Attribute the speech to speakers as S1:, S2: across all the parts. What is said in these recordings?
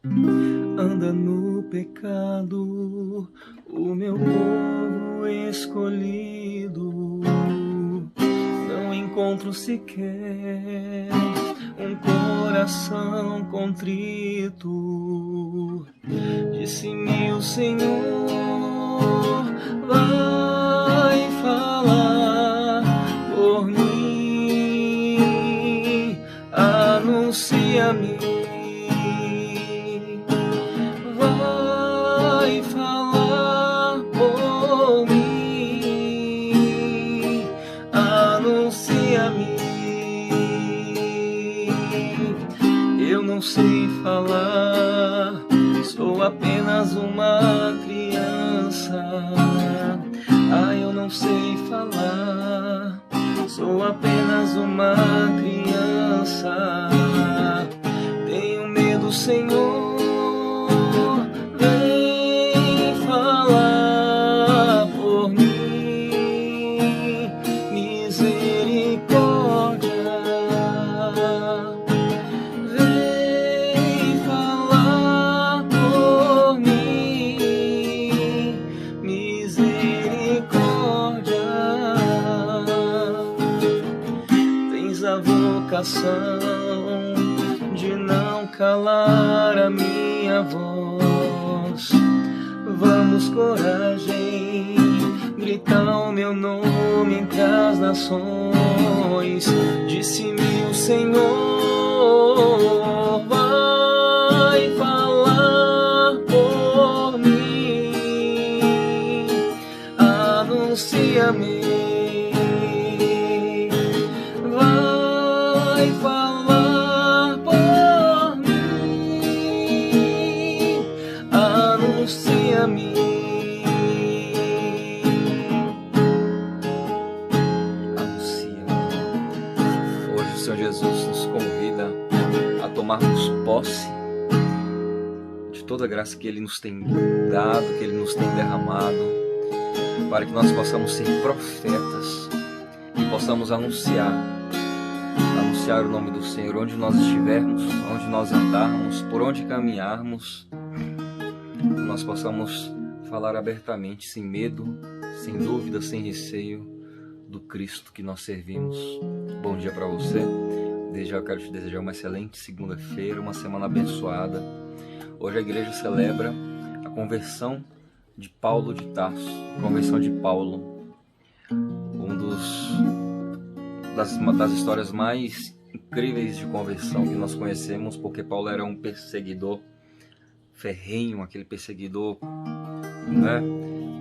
S1: anda no pecado, o meu povo escolhido. Não encontro sequer um coração contrito. Disse-me o Senhor, vai falar por mim, anuncia-me. Vai falar por mim, anuncia-me. Eu não sei falar, sou apenas uma criança. Ah, eu não sei falar, sou apenas uma criança. Tenho medo, Senhor, vem falar por mim, misericórdia. Vem falar por mim, misericórdia. Tens a vocação de não calar a minha voz. Vamos, coragem, gritar o meu nome entre as nações. Disse-me o Senhor, vai falar por mim, anuncia-me. Vai falar por mim, anuncia-me. Anuncia-me. Hoje o Senhor Jesus nos convida a tomarmos posse de toda a graça que Ele nos tem dado, que Ele nos tem derramado, para que nós possamos ser profetas e possamos anunciar o nome do Senhor, onde nós estivermos, onde nós andarmos, por onde caminharmos, nós possamos falar abertamente, sem medo, sem dúvida, sem receio, do Cristo que nós servimos. Bom dia para você. Desde já eu quero te desejar uma excelente segunda-feira, uma semana abençoada. Hoje a igreja celebra a conversão de Paulo de Tarso, a conversão de Paulo, das histórias mais incríveis de conversão que nós conhecemos, porque Paulo era um perseguidor ferrenho, aquele perseguidor, né,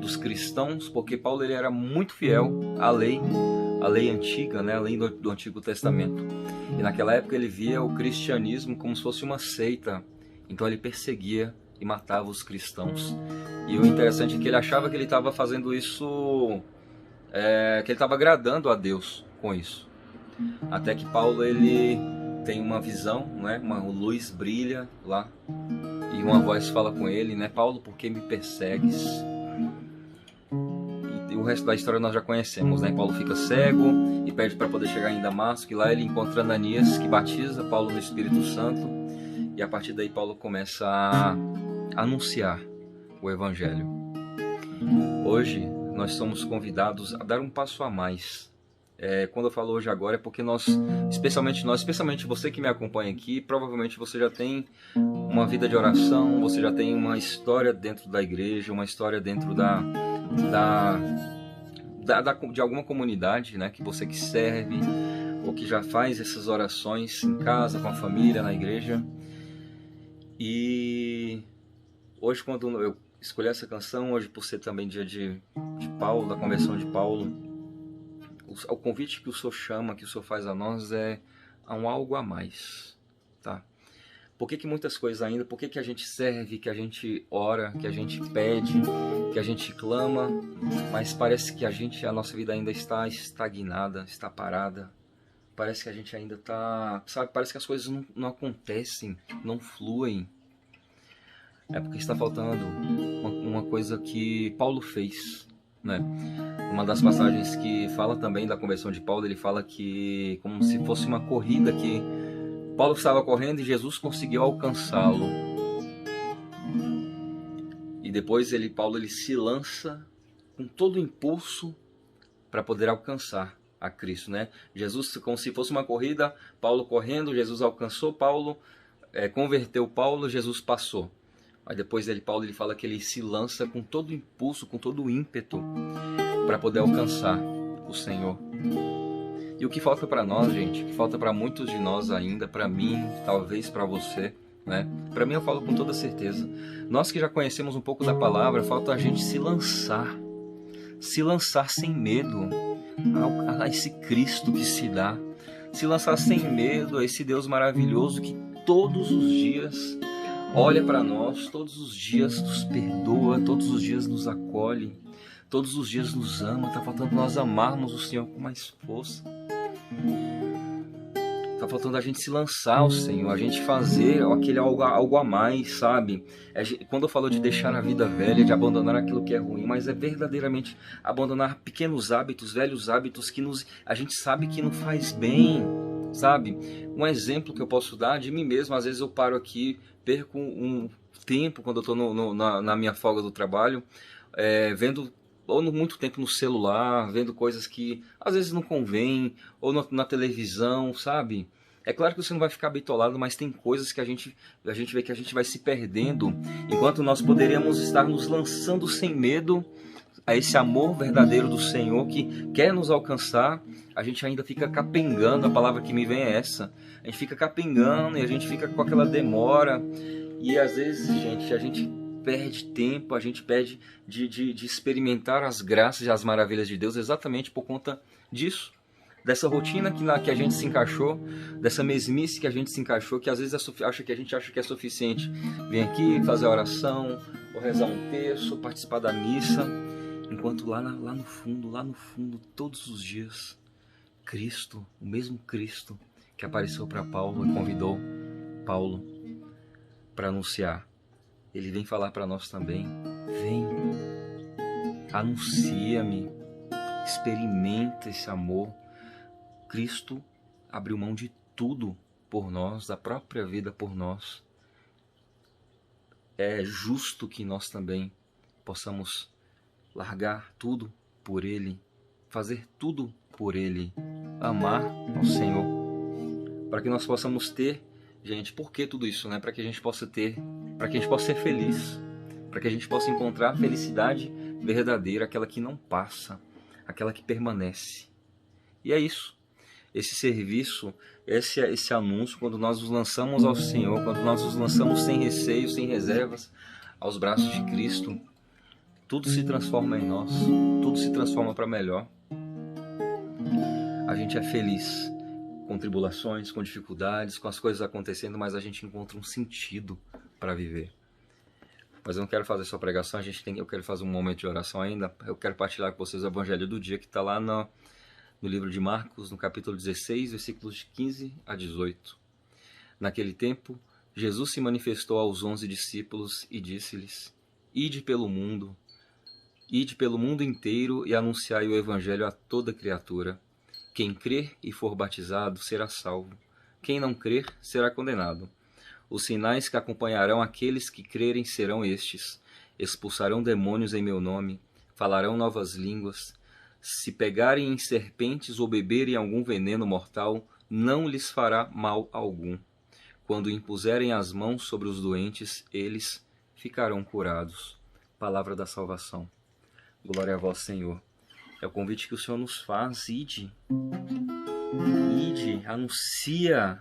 S1: dos cristãos, porque Paulo ele era muito fiel à lei antiga, né, a lei do Antigo Testamento. E naquela época ele via o cristianismo como se fosse uma seita, então ele perseguia e matava os cristãos. E o interessante é que ele achava que ele estava fazendo isso, que ele estava agradando a Deus com isso. Até que Paulo ele tem uma visão, né? Uma luz brilha lá e uma voz fala com ele, né? Paulo, por que me persegues? E o resto da história nós já conhecemos, né? Paulo fica cego e pede para poder chegar em Damasco, e lá ele encontra Ananias, que batiza Paulo no Espírito Santo, e a partir daí Paulo começa a anunciar o Evangelho. Hoje nós somos convidados a dar um passo a mais. Quando eu falo hoje agora é porque especialmente você que me acompanha aqui, provavelmente você já tem uma vida de oração, você já tem uma história dentro da igreja, uma história dentro de alguma comunidade, né, que você que serve, ou que já faz essas orações em casa, com a família, na igreja. E hoje, quando eu escolhi essa canção, hoje por ser também dia de Paulo, da conversão de Paulo, o convite que o Senhor chama, que o Senhor faz a nós é a um algo a mais, tá? Por que muitas coisas ainda, por que a gente serve, que a gente ora, que a gente pede, que a gente clama, mas parece que a nossa vida ainda está estagnada, está parada, parece que a gente ainda está, sabe, parece que as coisas não acontecem, não fluem. É porque está faltando uma coisa que Paulo fez, né? Uma das passagens que fala também da conversão de Paulo, ele fala que como se fosse uma corrida que Paulo estava correndo e Jesus conseguiu alcançá-lo. E depois Paulo ele se lança com todo o impulso para poder alcançar a Cristo, né? Jesus, como se fosse uma corrida, Paulo correndo, Jesus alcançou Paulo, converteu Paulo, Jesus passou. Mas depois Paulo ele fala que ele se lança com todo o impulso, com todo o ímpeto para poder alcançar o Senhor. E o que falta para nós, gente, o que falta para muitos de nós ainda, para mim, talvez para você, né? Para mim eu falo com toda certeza. Nós que já conhecemos um pouco da palavra, falta a gente se lançar sem medo a esse Cristo que se dá, se lançar sem medo a esse Deus maravilhoso que todos os dias olha para nós, todos os dias nos perdoa, todos os dias nos acolhe, todos os dias nos ama. Está faltando nós amarmos o Senhor com mais força. Está faltando a gente se lançar ao Senhor, a gente fazer aquele algo a mais, sabe? Quando eu falo de deixar a vida velha, de abandonar aquilo que é ruim, mas é verdadeiramente abandonar pequenos hábitos, velhos hábitos que a gente sabe que não faz bem, sabe? Um exemplo que eu posso dar de mim mesmo, às vezes eu paro aqui, perco um tempo quando eu estou na minha folga do trabalho, vendo ou muito tempo no celular, vendo coisas que às vezes não convém, ou na televisão, sabe? É claro que você não vai ficar bitolado, mas tem coisas que a gente vê que a gente vai se perdendo, enquanto nós poderíamos estar nos lançando sem medo a esse amor verdadeiro do Senhor que quer nos alcançar. A gente ainda fica capengando, a palavra que me vem é essa. A gente fica capengando e a gente fica com aquela demora. E às vezes, gente, a gente perde tempo, a gente perde de experimentar as graças e as maravilhas de Deus exatamente por conta disso. Dessa rotina que a gente se encaixou, dessa mesmice que a gente se encaixou, que às vezes a gente acha que é suficiente. Vem aqui fazer a oração, ou rezar um terço, participar da missa, enquanto lá no fundo, todos os dias, Cristo, o mesmo Cristo que apareceu para Paulo e convidou Paulo para anunciar, ele vem falar para nós também. Vem, anuncia-me, experimenta esse amor. Cristo abriu mão de tudo por nós, da própria vida por nós. É justo que nós também possamos largar tudo por Ele, fazer tudo por Ele, amar ao Senhor, para que nós possamos ter, gente, por que tudo isso, né? Para que a gente possa ser feliz, para que a gente possa encontrar a felicidade verdadeira, aquela que não passa, aquela que permanece. E é isso. Esse serviço, esse anúncio, quando nós nos lançamos ao Senhor, quando nós nos lançamos sem receio, sem reservas, aos braços de Cristo, tudo se transforma em nós, tudo se transforma para melhor. A gente é feliz com tribulações, com dificuldades, com as coisas acontecendo, mas a gente encontra um sentido para viver. Mas eu não quero fazer só pregação, eu quero fazer um momento de oração ainda. Eu quero partilhar com vocês o Evangelho do dia que está lá no livro de Marcos, no capítulo 16, versículos de 15 a 18. Naquele tempo, Jesus se manifestou aos 11 discípulos e disse-lhes: Ide pelo mundo inteiro e anunciai o Evangelho a toda criatura. Quem crer e for batizado será salvo. Quem não crer será condenado. Os sinais que acompanharão aqueles que crerem serão estes: expulsarão demônios em meu nome, falarão novas línguas. Se pegarem em serpentes ou beberem algum veneno mortal, não lhes fará mal algum. Quando impuserem as mãos sobre os doentes, eles ficarão curados. Palavra da salvação. Glória a vós, Senhor. É o convite que o Senhor nos faz. Ide, anuncia,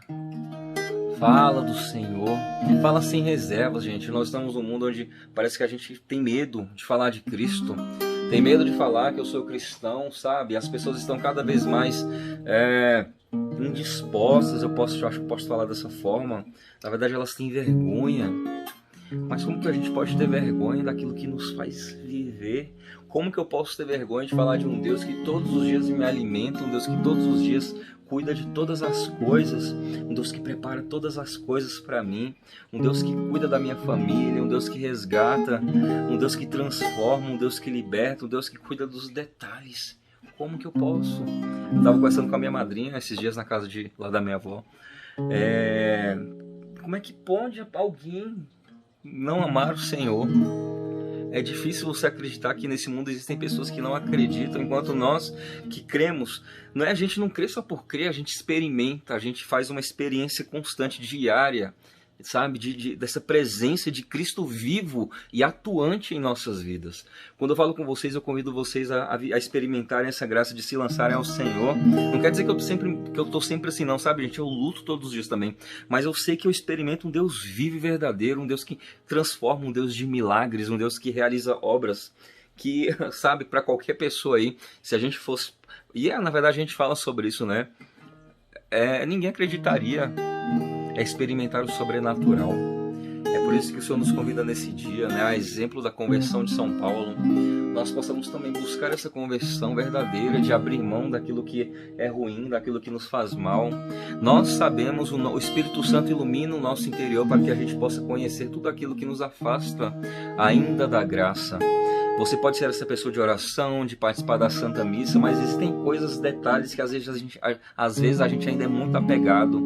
S1: fala do Senhor, fala sem reservas, gente. Nós estamos num mundo onde parece que a gente tem medo de falar de Cristo, tem medo de falar que eu sou cristão, sabe? As pessoas estão cada vez mais indispostas, acho que posso falar dessa forma. Na verdade, elas têm vergonha. Mas como que a gente pode ter vergonha daquilo que nos faz viver? Como que eu posso ter vergonha de falar de um Deus que todos os dias me alimenta, um Deus que todos os dias cuida de todas as coisas, um Deus que prepara todas as coisas para mim, um Deus que cuida da minha família, um Deus que resgata, um Deus que transforma, um Deus que liberta, um Deus que cuida dos detalhes? Como que eu posso? Eu estava conversando com a minha madrinha esses dias na casa lá da minha avó. Como é que pode alguém não amar o Senhor? É difícil você acreditar que nesse mundo existem pessoas que não acreditam, enquanto nós que cremos, não é, a gente não crê só por crer, a gente experimenta, a gente faz uma experiência constante, diária, sabe, dessa presença de Cristo vivo e atuante em nossas vidas. Quando eu falo com vocês, eu convido vocês a experimentarem essa graça de se lançarem ao Senhor. Não quer dizer que eu tô sempre assim não, sabe, gente? Eu luto todos os dias também, mas eu sei que eu experimento um Deus vivo e verdadeiro, um Deus que transforma, um Deus de milagres, um Deus que realiza obras que, sabe, para qualquer pessoa aí, se a gente fosse... E na verdade a gente fala sobre isso, né? Ninguém acreditaria. É experimentar o sobrenatural. É por isso que o Senhor nos convida nesse dia, né, a exemplo da conversão de São Paulo, nós possamos também buscar essa conversão verdadeira, de abrir mão daquilo que é ruim, daquilo que nos faz mal. Nós sabemos, o Espírito Santo ilumina o nosso interior para que a gente possa conhecer tudo aquilo que nos afasta ainda da graça. Você pode ser essa pessoa de oração, de participar da Santa Missa, mas existem coisas, detalhes que às vezes a gente ainda é muito apegado.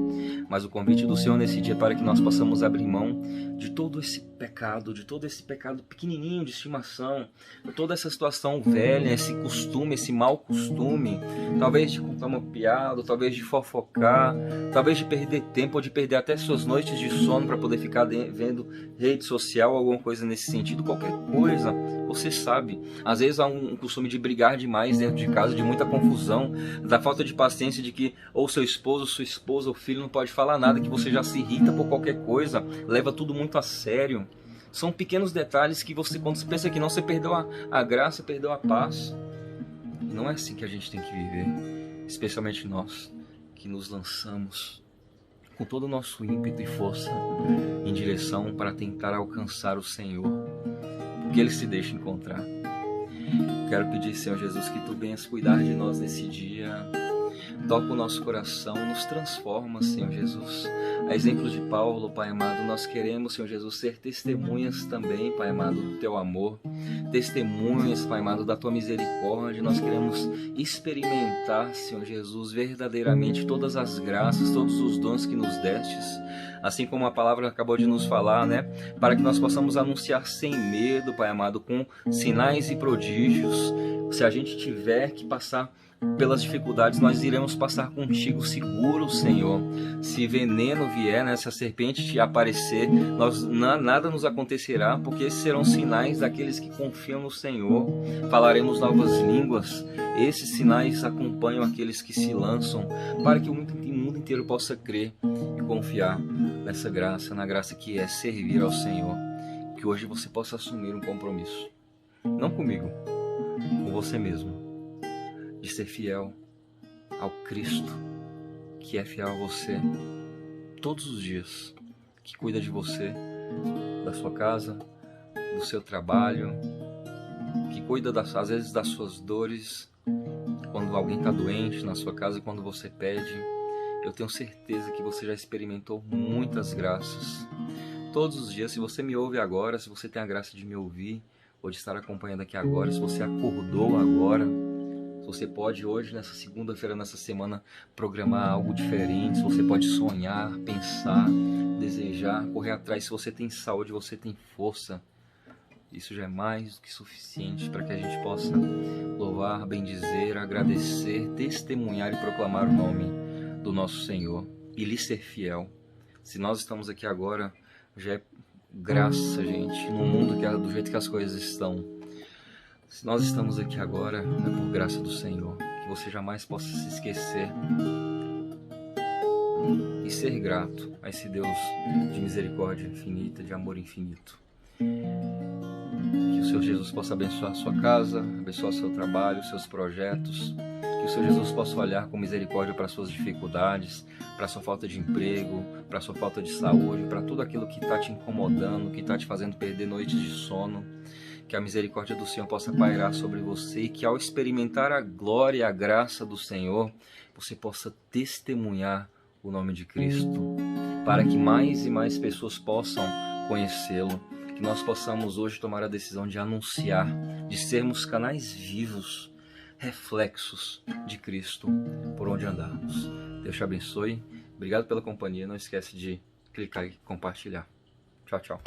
S1: Mas o convite do Senhor nesse dia é para que nós possamos abrir mão de todo esse pecado pequenininho de estimação, de toda essa situação velha, esse costume, esse mau costume, talvez de contar uma piada, talvez de fofocar, talvez de perder tempo ou de perder até suas noites de sono para poder ficar vendo rede social, alguma coisa nesse sentido, qualquer coisa. Você sabe, às vezes há um costume de brigar demais dentro de casa, de muita confusão, da falta de paciência de que ou seu esposo, sua esposa, ou filho não pode falar nada, que você já se irrita por qualquer coisa, leva tudo muito a sério. São pequenos detalhes que você, quando você pensa que não, você perdeu a graça, perdeu a paz. E não é assim que a gente tem que viver, especialmente nós, que nos lançamos com todo o nosso ímpeto e força em direção para tentar alcançar o Senhor, que Ele se deixa encontrar. Quero pedir, Senhor Jesus, que Tu venhas cuidar de nós nesse dia. Toca o nosso coração, nos transforma, Senhor Jesus. A exemplo de Paulo, Pai amado, nós queremos, Senhor Jesus, ser testemunhas também, Pai amado, do Teu amor. Testemunhas, Pai amado, da Tua misericórdia. Nós queremos experimentar, Senhor Jesus, verdadeiramente todas as graças, todos os dons que nos destes. Assim como a palavra acabou de nos falar, né? Para que nós possamos anunciar sem medo, Pai amado, com sinais e prodígios. Se a gente tiver que passar pelas dificuldades, nós iremos passar contigo seguro, Senhor. Se veneno vier, né, se a serpente te aparecer, nada nos acontecerá, porque esses serão sinais daqueles que confiam no Senhor. Falaremos novas línguas. Esses sinais acompanham aqueles que se lançam, para que o mundo inteiro possa crer e confiar nessa graça, na graça que é servir ao Senhor. Que hoje você possa assumir um compromisso, não comigo, com você mesmo, de ser fiel ao Cristo, que é fiel a você todos os dias, que cuida de você, da sua casa, do seu trabalho, que cuida às vezes das suas dores, quando alguém está doente na sua casa, quando você pede. Eu tenho certeza que você já experimentou muitas graças. Todos os dias, se você me ouve agora, se você tem a graça de me ouvir, ou de estar acompanhando aqui agora, se você acordou agora, se você pode hoje, nessa segunda-feira, nessa semana, programar algo diferente, se você pode sonhar, pensar, desejar, correr atrás, se você tem saúde, você tem força, isso já é mais do que suficiente para que a gente possa louvar, bendizer, agradecer, testemunhar e proclamar o nome do nosso Senhor e lhe ser fiel. Se nós estamos aqui agora, já é graça, gente, no mundo do jeito que as coisas estão. Se nós estamos aqui agora, é por graça do Senhor. Que você jamais possa se esquecer e ser grato a esse Deus de misericórdia infinita, de amor infinito. Que o Senhor Jesus possa abençoar a sua casa, abençoar o seu trabalho, os seus projetos. Que o Senhor Jesus possa olhar com misericórdia para as suas dificuldades, para a sua falta de emprego, para a sua falta de saúde, para tudo aquilo que está te incomodando, que está te fazendo perder noites de sono. Que a misericórdia do Senhor possa pairar sobre você e que ao experimentar a glória e a graça do Senhor, você possa testemunhar o nome de Cristo, para que mais e mais pessoas possam conhecê-lo. Que nós possamos hoje tomar a decisão de anunciar, de sermos canais vivos, reflexos de Cristo por onde andarmos. Deus te abençoe. Obrigado pela companhia. Não esquece de clicar e compartilhar. Tchau, tchau.